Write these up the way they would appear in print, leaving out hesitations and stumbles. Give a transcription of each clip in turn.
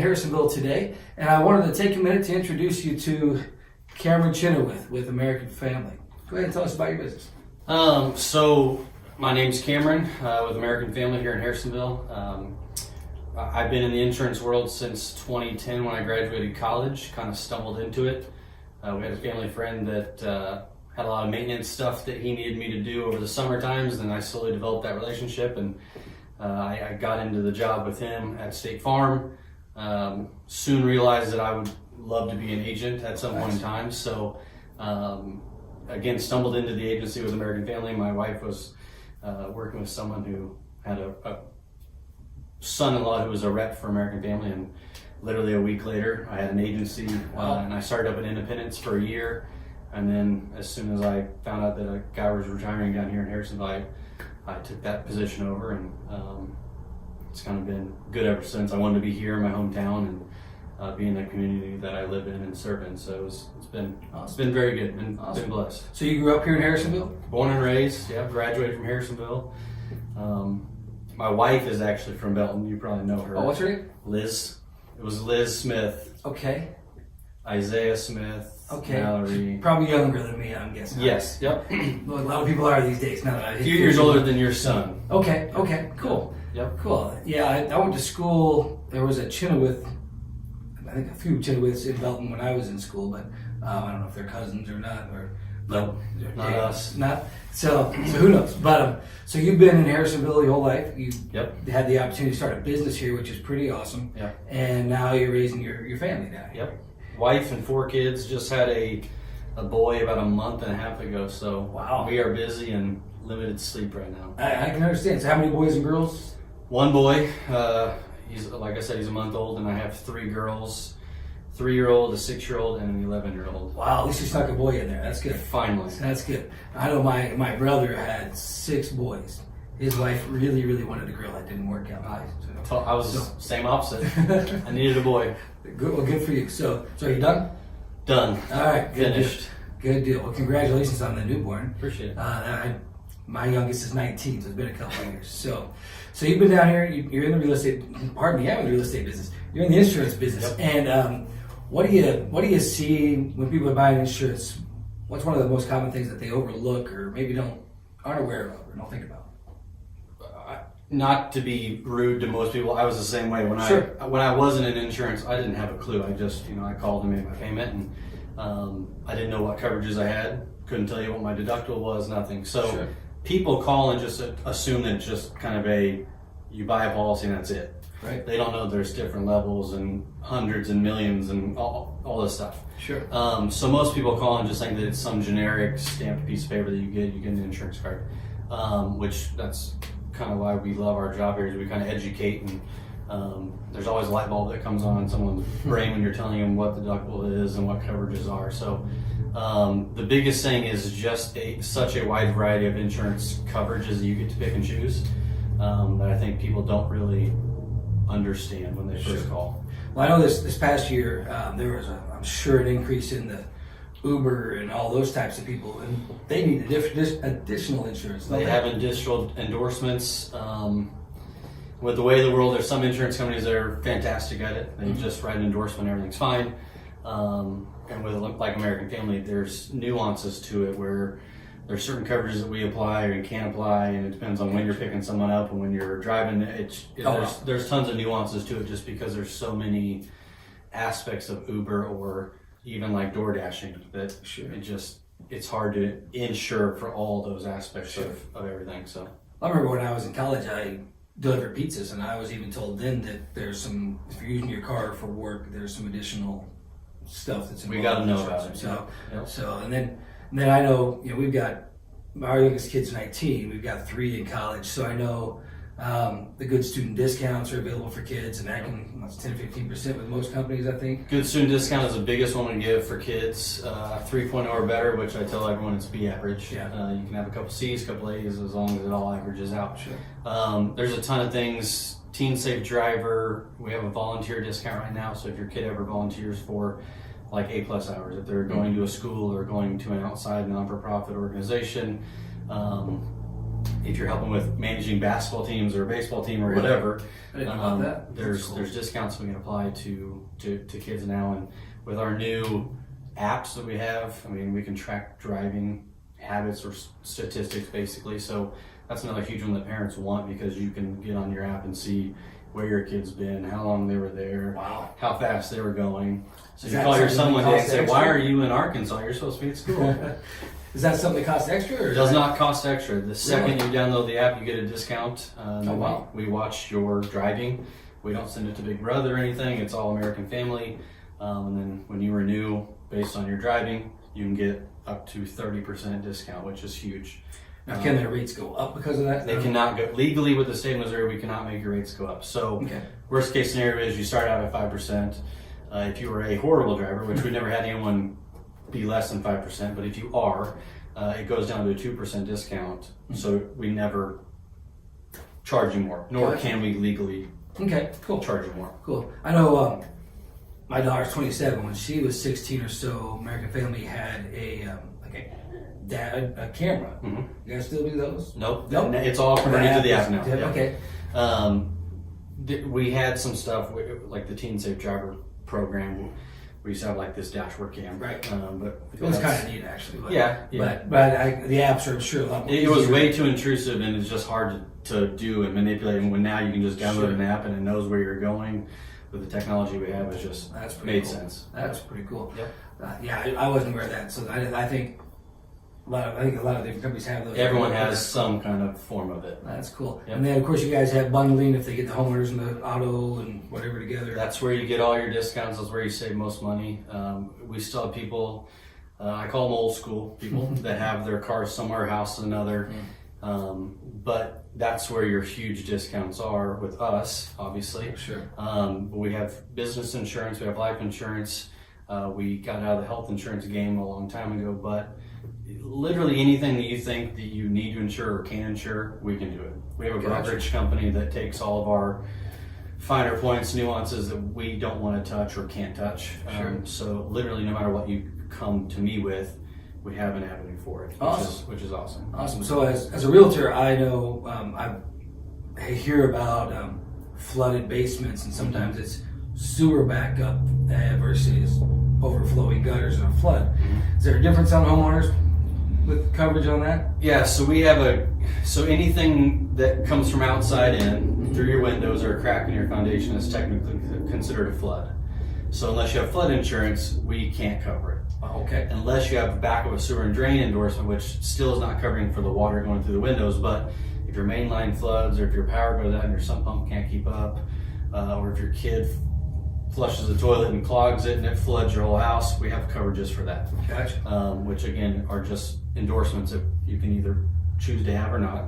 Harrisonville today, and I wanted to take a minute to introduce you to Cameron Chenoweth with American Family. Go ahead and tell us about your business. So my name's Cameron with American Family here in Harrisonville. I've been in the insurance world since 2010 when I graduated college, kind of stumbled into it. We had a family friend that had a lot of maintenance stuff that he needed me to do over the summer times, and I slowly developed that relationship, and I got into the job with him at State Farm. Soon realized that I would love to be an agent at some point in time, so again, stumbled into the agency with American Family. My wife was working with someone who had a son-in-law who was a rep for American Family, and literally a week later I had an agency. And I started up in Independence for a year, and then as soon as I found out that a guy was retiring down here in Harrisonville, I took that position over, and it's kind of been good ever since. I wanted to be here in my hometown and be in the community that I live in and serve in, so it's been very good. Been blessed. So you grew up here in Harrisonville? Born and raised, yeah, graduated from Harrisonville. My wife is actually from Belton. You probably know her. Oh, what's her name? Liz. It was Liz Smith. Okay. Isaiah Smith. Okay. Mallory. Probably younger than me, I'm guessing. Yes. Yep. Well, a lot of people are these days now that I A few years older than your son. Okay. Cool. Yep. Cool. Yeah, I went to school. There was a Chenoweth, I think a few Chenoweths in Belton when I was in school, but I don't know if they're cousins or not. Nope, not us. Not so who knows? But so you've been in Harrisonville your whole life. You had the opportunity to start a business here, which is pretty awesome. Yep. And now you're raising your family now. Yep. Wife and 4 kids. Just had a boy about a month and a half ago. So wow, we are busy and limited sleep right now. I can understand. So how many boys and girls? 1 boy. He's, like I said, he's a month old, and I have 3 girls. 3-year-old, a 6-year-old, and an 11-year-old. Wow, at least you snuck a boy in there. That's good. Finally. That's good. I know my brother had 6 boys. His wife really wanted a girl. That didn't work out. I was same opposite. I needed a boy. Good. Well, good for you. So are you done? Done. All right. Finished. Good deal. Well, congratulations on the newborn. Appreciate it. My youngest is 19, so it's been a couple of years. So you've been down here. You're in the real estate. Pardon me. I'm in the real estate business. You're in the insurance business. Yep. And what do you see when people are buying insurance? What's one of the most common things that they overlook or maybe aren't aware of or don't think about? Not to be rude to most people, I was the same way. When I wasn't in insurance, I didn't have a clue. I just, I called and made my payment, and I didn't know what coverages I had. Couldn't tell you what my deductible was, nothing. So people call and just assume that it's just kind of you buy a policy and that's it. Right. They don't know there's different levels and hundreds and millions and all this stuff. Sure. So most people call and just think that it's some generic stamped piece of paper that you get an insurance card, which that's kind of why we love our job here, is we kind of educate, and there's always a light bulb that comes on in someone's brain when you're telling them what the deductible is and what coverages are. So the biggest thing is just such a wide variety of insurance coverages that you get to pick and choose that I think people don't really understand when they first call. Well, I know this past year there was I'm sure an increase in the Uber and all those types of people, and they need additional insurance. They have additional endorsements. With the way of the world, there's some insurance companies that are fantastic at it. They just write an endorsement, everything's fine. And with like American Family, there's nuances to it where there's certain coverages that we apply or you can't apply, and it depends on when you're picking someone up and when you're driving. There's tons of nuances to it, just because there's so many aspects of Uber or even like door dashing that it's hard to insure for all those aspects of everything. So I remember when I was in college, I delivered pizzas, and I was even told then that there's some, if you're using your car for work, there's some additional stuff that's involved. We got to know about it. So and then I know we've got our youngest kid's 19. We've got 3 in college, so I know the good student discounts are available for kids, and that can, that's 10-15% with most companies, I think. Good student discount is the biggest one we give for kids. 3.0 or better, which I tell everyone it's B average. Yeah. You can have a couple C's, a couple A's, as long as it all averages out. Sure. There's a ton of things. Teen Safe Driver, we have a volunteer discount right now, so if your kid ever volunteers for like A+ hours, if they're going to a school or going to an outside non-for-profit organization, if you're helping with managing basketball teams or a baseball team or whatever, I didn't know about that. there's That's cool. discounts we can apply to kids now, and with our new apps that we have, I mean, we can track driving habits or statistics basically. So that's another huge one that parents want, because you can get on your app and see where your kid's been, how long they were there, Wow. how fast they were going. So Is you that call your something son that one day and costs say, extra? "Why are you in Arkansas? You're supposed to be at school." Is that something that costs extra? Or It is does that- not cost extra. The second Really? you download the app, you get a discount. Oh, wow. We watch your driving. We don't send it to Big Brother or anything. It's all American Family. And then when you renew based on your driving, you can get up to 30% discount, which is huge. Now, can their rates go up because of that? They cannot go legally with the state of Missouri. We cannot make your rates go up. So Okay. worst case scenario is you start out at 5%. If you were a horrible driver, which we've never had anyone be less than 5%, but if you are, it goes down to a 2% discount. So we never charge you more, nor Gotcha. can we legally Okay, cool. charge you more. Cool. I know my daughter's 27. When she was 16 or so, American Family had a camera. Mhm. You guys still do those? Nope. Nope. It's all converted to the app now. Yeah, Yeah. okay. We had some stuff like the Teen Safe Driver program. We used to have like this dashboard cam. Right. But It was that's- kind of neat, actually. But, Yeah. But the apps are sure a lot more It was easier. way too intrusive, and it's just hard to do and manipulate. And when now you can just download Sure. an app and it knows where you're going with the technology we have, is just That's pretty made cool. sense. That's pretty cool. Yep. I wasn't aware of that, so I think a lot of different companies have those. Everyone has some kind of form of it. That's cool. Yep. And then of course you guys have bundling if they get the homeowners and the auto and whatever together. That's where you get all your discounts. That's where you save most money. We still have people, I call them old school people, that have their cars somewhere, house another. But that's where your huge discounts are with us, obviously. Sure. We have business insurance, we have life insurance. We got out of the health insurance game a long time ago, but literally anything that you think that you need to insure or can insure, we can do it. We have a Gotcha. brokerage company that takes all of our finer points, nuances that we don't want to touch or can't touch. Sure. So literally, no matter what you come to me with, we have an avenue for it, Awesome. which is awesome. Awesome. So as a realtor, I know I hear about flooded basements, and sometimes it's sewer backup versus overflowing gutters in a flood. Is there a difference on homeowners with coverage on that? Yeah, so we have so anything that comes from outside in through your windows or a crack in your foundation is technically considered a flood. So unless you have flood insurance, we can't cover it. Okay. Unless you have a back of a sewer and drain endorsement, which still is not covering for the water going through the windows. But if your main line floods, or if your power goes out and your sump pump can't keep up, or if your kid flushes the toilet and clogs it and it floods your whole house, we have coverages for that. Gotcha. Which again are just endorsements that you can either choose to have or not.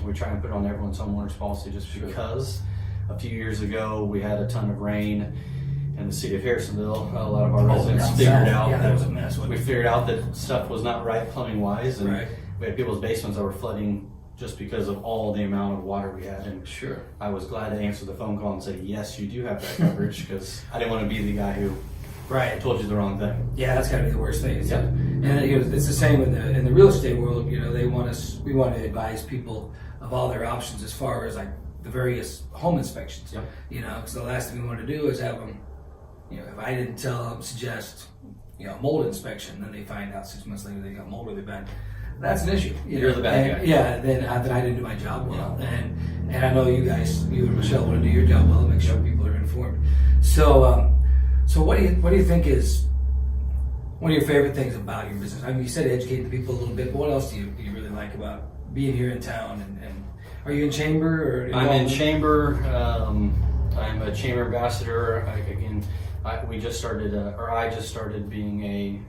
We try and put on everyone's homeowner's policy just because a few years ago we had a ton of rain in the city of Harrisonville. A lot of our residents down figured south. out Yeah, that was a mess, wasn't we it? figured out that stuff was not right plumbing wise, and Right. we had people's basements that were flooding just because of all the amount of water we had. And Sure. I was glad to answer the phone call and say, yes, you do have that coverage, because I didn't want to be the guy who Right. told you the wrong thing. Yeah, that's got to be the worst thing. Yep. And it's the same in the real estate world. You know, we want to advise people of all their options as far as like the various home inspections. Yep. You know, because the last thing we want to do is have them. You know, if I didn't suggest mold inspection, then they find out 6 months later they got mold really bad. That's an issue. You're the bad And, guy. Yeah, then I didn't do my job well, and I know you guys, you and Michelle, want to do your job well, make sure people are informed. So, so what do you think is one of your favorite things about your business? I mean, you said educate the people a little bit, but what else do you really like about being here in town? And are you in chamber or? I'm in chamber. I'm a chamber ambassador. I just started being a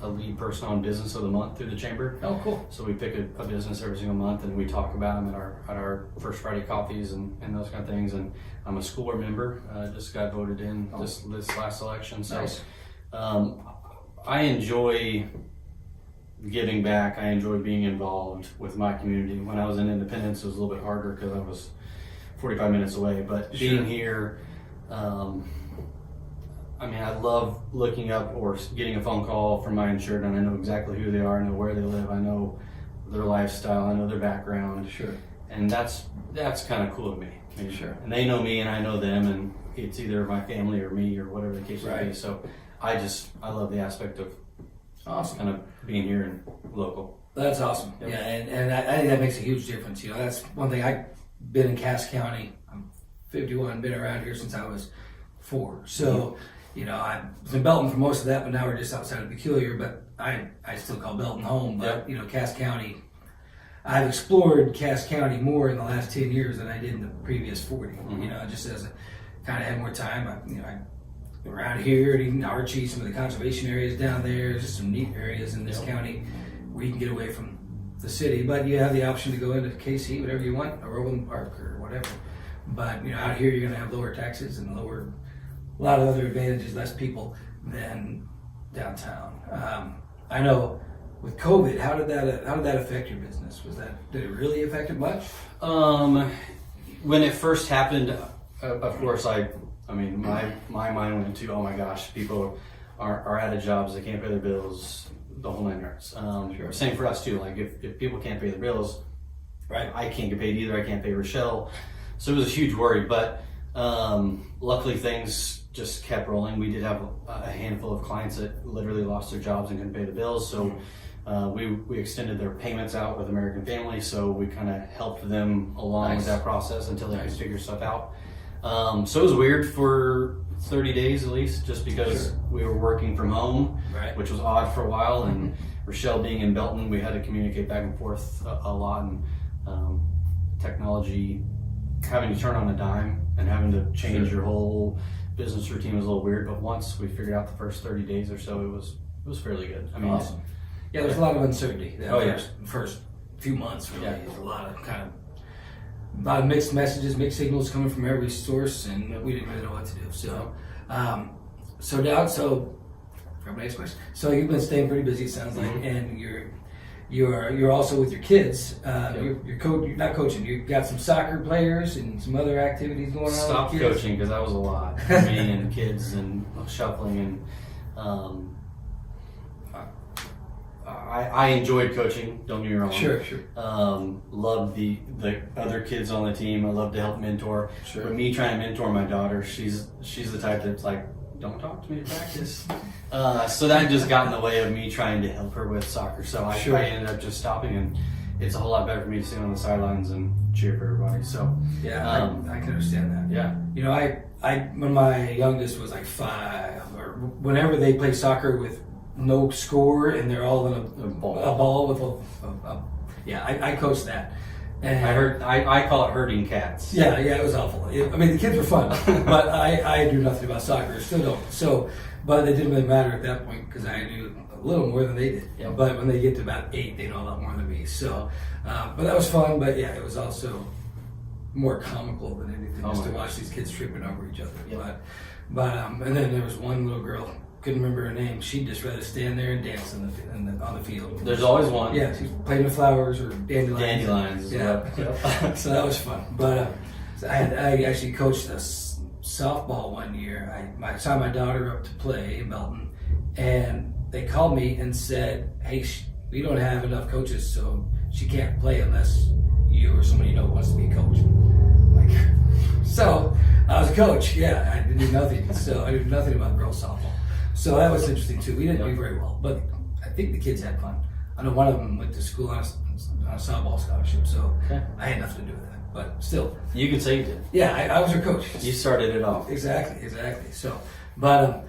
lead person on business of the month through the chamber. Oh, cool. So we pick a business every single month, and we talk about them at our First Friday coffees and those kind of things. And I'm a school board member. Just got voted in this last election. So Nice. I enjoy giving back. I enjoy being involved with my community. When I was in Independence, it was a little bit harder because I was 45 minutes away. But Sure. being here, I love looking up or getting a phone call from my insured, and I know exactly who they are, I know where they live, I know their lifestyle, I know their background, Sure. and that's kind of cool to me. I mean, Sure. And they know me, and I know them, and it's either my family or me or whatever the case may be. Right. So I love the aspect of Awesome. kind of being here and local. That's awesome. Yep. Yeah, and I think that makes a huge difference. You know, that's one thing. I've been in Cass County. I'm 51, been around here since I was 4. So, you know, I was in Belton for most of that, but now we're just outside of Peculiar. But I still call Belton home. But, Yep. you know, Cass County, I've explored Cass County more in the last 10 years than I did in the previous 40. Mhm. You know, just as I kind of had more time, I around here, and even Archie, some of the conservation areas down there, just some neat areas in this Yep. county where you can get away from the city, but you have the option to go into KC, whatever you want, or Overland Park or whatever. But you know, out here you're going to have lower taxes and a lot of other advantages, less people than downtown. I know with COVID, how did that affect your business? Did it really affect it much? When it first happened, of course, I mean, my mind went to, oh my gosh, people are out of jobs, they can't pay their bills, the whole 9 yards. Sure. Same for us too. Like if people can't pay their bills, Right. I can't get paid either. I can't pay Rochelle, so it was a huge worry. But luckily, things just kept rolling. We did have a handful of clients that literally lost their jobs and couldn't pay the bills, so. We extended their payments out with American Family, so we kind of helped them along Nice. with that process until they Nice. could figure stuff out. So it was weird for 30 days at least, just because Sure. we were working from home, Right. which was odd for a while, and Rochelle being in Belton, we had to communicate back and forth a lot, and technology, having to turn on a dime and having to change Sure. your whole business routine was a little weird, but once we figured out the first 30 days or so, it was fairly good. I mean, Awesome. Yeah, there's a lot of uncertainty. That Oh, yeah. first few months, really. Yeah. There's a lot of mixed messages, mixed signals coming from every source, and we didn't really know what to do. So, for my next question, so you've been staying pretty busy, it sounds like, Mhm. and you're also with your kids. You're not coaching. You've got some soccer players and some other activities going on. Stopped with kids. coaching because that was a lot. Me and kids and shuffling and I enjoyed coaching. Don't get me wrong. Sure. Loved the other kids on the team. I love to help mentor. Sure. But me trying to mentor my daughter, she's the type that's like, don't talk to me at practice. So that just got in the way of me trying to help her with soccer. So I Sure. ended up just stopping, and it's a whole lot better for me to sit on the sidelines and cheer for everybody. So Yeah, I can understand that. yeah. You know, I when my youngest was like 5, or whenever they play soccer with no score and they're all in a ball with I coached that. And I call it herding cats. Yeah, it was awful. I mean, the kids were fun, but I knew nothing about soccer. Still don't. So, but it didn't really matter at that point because I knew a little more than they did. Yeah. But when they get to about 8, they know a lot more than me. So, but that was fun. But yeah, it was also more comical than anything, just to my watch these kids tripping over each other. Yeah. But and then there was one little girl, couldn't remember her name. She'd just rather stand there and dance on the field. There's always one. Yeah, she's playing with flowers or dandelions. Dandelions. Yeah. Yep. So that was fun. But so I actually coached softball one year. I signed my daughter up to play in Belton, and they called me and said, "Hey, we don't have enough coaches, so she can't play unless you or somebody you know wants to be a coach." Like, so I was a coach. Yeah, I didn't do nothing. So I knew nothing about girls softball. So that was interesting too. We didn't do very well, but I think the kids had fun. I know one of them went to school on a softball scholarship, so Okay. I had nothing to do with that. But still, You can say you did. yeah, I was her coach. You started it off. Exactly. So, but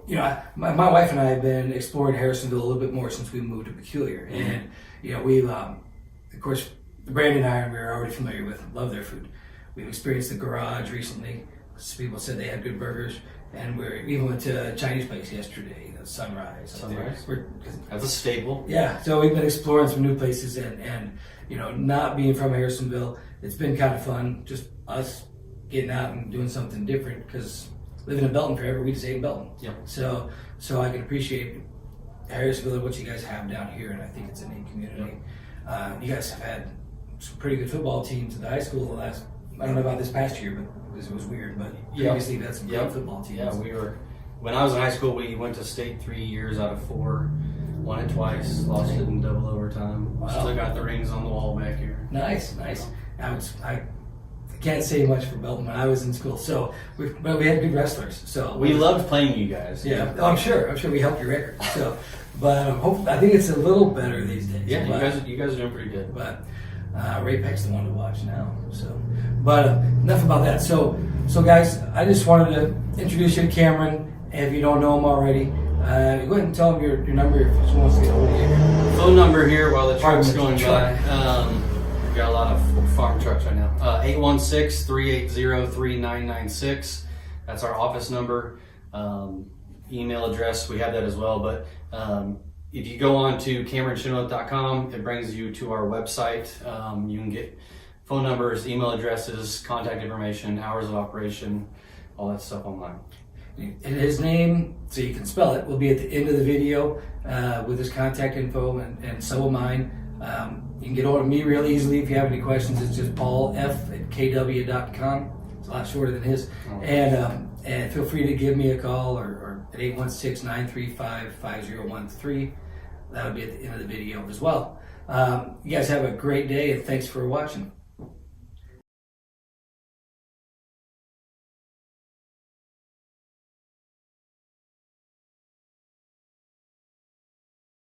you know, my wife and I have been exploring Harrisonville a little bit more since we moved to Peculiar, and you know, we've of course Brandon and I we're already familiar with, love their food. We've experienced the Garage recently. People said they had good burgers, and we even went to a Chinese place yesterday, the Sunrise. Sunrise? We're, That's a staple. yeah, so we've been exploring some new places, and you know, not being from Harrisonville, it's been kind of fun, just us getting out and doing something different, because living in Belton forever, we just ate in Belton. Yep. So I can appreciate Harrisonville and what you guys have down here, and I think it's a neat community. You guys have had some pretty good football teams at the high school the last, I don't know about this past year, but it was weird, but previously you've had some great football teams. Yeah, when I was in high school, we went to state 3 years out of 4. Won it twice, lost it in double overtime. Wow. Still got the rings on the wall back here. Nice. I can't say much for Belton when I was in school. So, but we had good wrestlers. So We loved playing you guys. Yeah, oh, I'm sure we helped your record. So, but I think it's a little better these days. Yeah, but, you guys are doing pretty good. But Ray Peck's the one to watch now. So, but enough about that. So guys, I just wanted to introduce you to Cameron. And if you don't know him already, go ahead and tell him your number if someone wants to get a hold of you. Phone number here while the truck's Farm going truck. by. We've got a lot of farm trucks right now. 816-380-3996. That's our office number. Email address, we have that as well. But if you go on to CameronChenoweth.com, it brings you to our website. You can get phone numbers, email addresses, contact information, hours of operation, all that stuff online. And his name, so you can spell it, will be at the end of the video with his contact info, and so will mine. You can get hold of me real easily if you have any questions. It's just paulf@kw.com. It's a lot shorter than his. And feel free to give me a call or at 816-935-5013. That'll be at the end of the video as well. You guys have a great day, and thanks for watching.